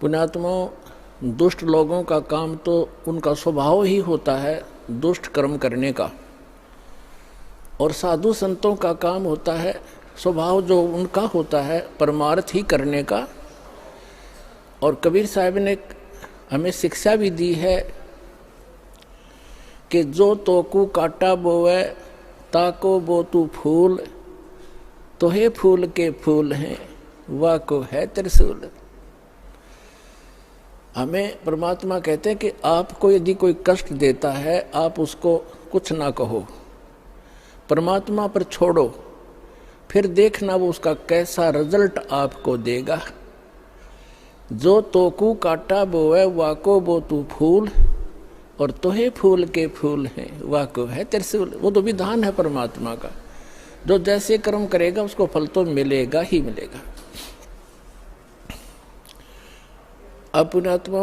पुण्यात्माओं, दुष्ट लोगों का काम तो उनका स्वभाव ही होता है दुष्ट कर्म करने का, और साधु संतों का काम होता है स्वभाव जो उनका होता है परमार्थ ही करने का। और कबीर साहब ने हमें शिक्षा भी दी है कि जो तोकू काटा बोवे ताको बो तू फूल, तो हे फूल के फूल हैं वाह को है त्रिशूल। हमें परमात्मा कहते हैं कि आपको यदि कोई कष्ट देता है आप उसको कुछ ना कहो, परमात्मा पर छोड़ो, फिर देखना वो उसका कैसा रिजल्ट आपको देगा। जो तोकू काटा बोवे वाको बो तू फूल, और तोहे फूल के फूल हैं वाको है त्रिशूल। वो तो विधान है परमात्मा का, जो जैसे कर्म करेगा उसको फल तो मिलेगा ही मिलेगा। अब पुण्यात्मा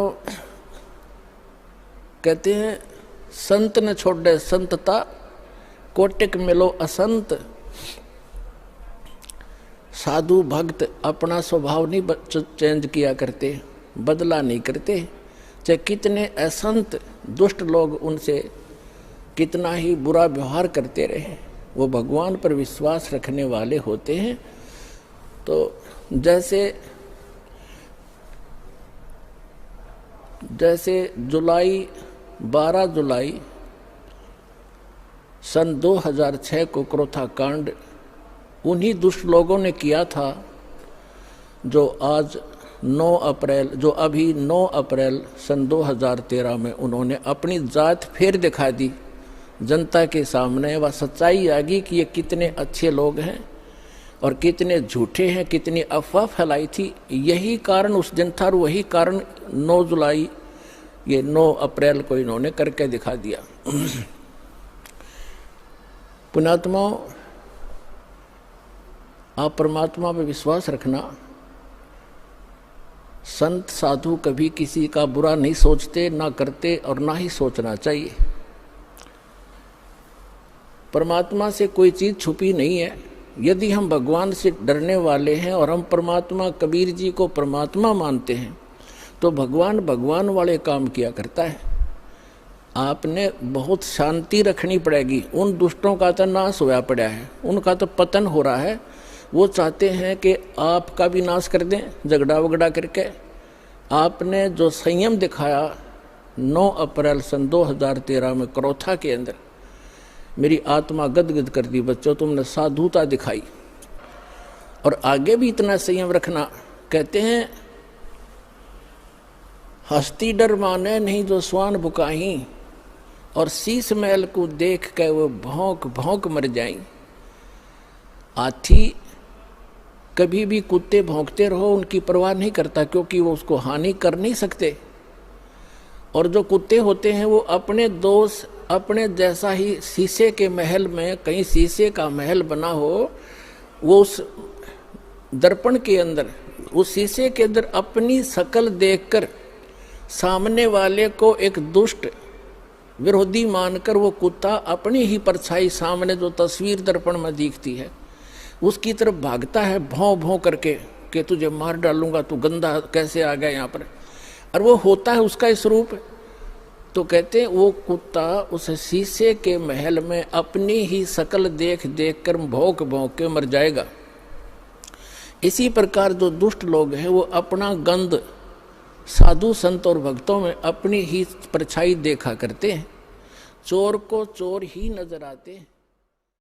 कहते हैं संत न छोड़े संतता, कोटिक मिलो असंत। साधु भक्त अपना स्वभाव नहीं चेंज किया करते, बदला नहीं करते, चाहे कितने असंत दुष्ट लोग उनसे कितना ही बुरा व्यवहार करते रहे, वो भगवान पर विश्वास रखने वाले होते हैं। तो जैसे 12 जुलाई सन 2006 को क्रोथा कांड उन्हीं दुष्ट लोगों ने किया था जो आज 9 अप्रैल, जो अभी 9 अप्रैल सन 2013 में उन्होंने अपनी जात फिर दिखा दी जनता के सामने। वह सच्चाई आ गई कि ये कितने अच्छे लोग हैं और कितने झूठे हैं, कितनी अफवाह फैलाई थी। यही कारण उस दिन था और वही कारण 9 जुलाई ये 9 अप्रैल को इन्होंने करके दिखा दिया। पुण्यात्माओं, आप परमात्मा पे विश्वास रखना। संत साधु कभी किसी का बुरा नहीं सोचते, ना करते और ना ही सोचना चाहिए। परमात्मा से कोई चीज छुपी नहीं है। यदि हम भगवान से डरने वाले हैं और हम परमात्मा कबीर जी को परमात्मा मानते हैं तो भगवान भगवान वाले काम किया करता है। आपने बहुत शांति रखनी पड़ेगी। उन दुष्टों का तो नाश होया पड़ा है, उनका तो पतन हो रहा है। वो चाहते हैं कि आपका भी नाश कर दें झगड़ा वगड़ा करके। आपने जो संयम दिखाया 9 अप्रैल सन 2013 में क्रोथा के अंदर, मेरी आत्मा गदगद कर दी। बच्चों, तुमने साधुता दिखाई और आगे भी इतना संयम रखना। कहते हैं हस्ती डर माने नहीं जो स्वान बुकाही, और शीश महल को देख के वो भौंक भौंक मर जाई। हाथी कभी भी कुत्ते भौंकते रहो उनकी परवाह नहीं करता, क्योंकि वो उसको हानि कर नहीं सकते। और जो कुत्ते होते हैं वो अपने दोस्त अपने जैसा ही, शीशे के महल में कहीं शीशे का महल बना हो, वो उस दर्पण के अंदर, उस शीशे के अंदर अपनी शक्ल देखकर सामने वाले को एक दुष्ट विरोधी मानकर वो कुत्ता अपनी ही परछाई सामने जो तस्वीर दर्पण में दिखती है उसकी तरफ भागता है भौं भौं करके कि तुझे मार डालूंगा, तू गंदा कैसे आ गया यहाँ पर। और वो होता है उसका स्वरूप। तो कहते हैं वो कुत्ता उस शीशे के महल में अपनी ही शक्ल देख देख कर भौंक भौंक के मर जाएगा। इसी प्रकार जो दुष्ट लोग हैं वो अपना गंध साधु संत और भक्तों में अपनी ही परछाई देखा करते हैं। चोर को चोर ही नजर आते हैं।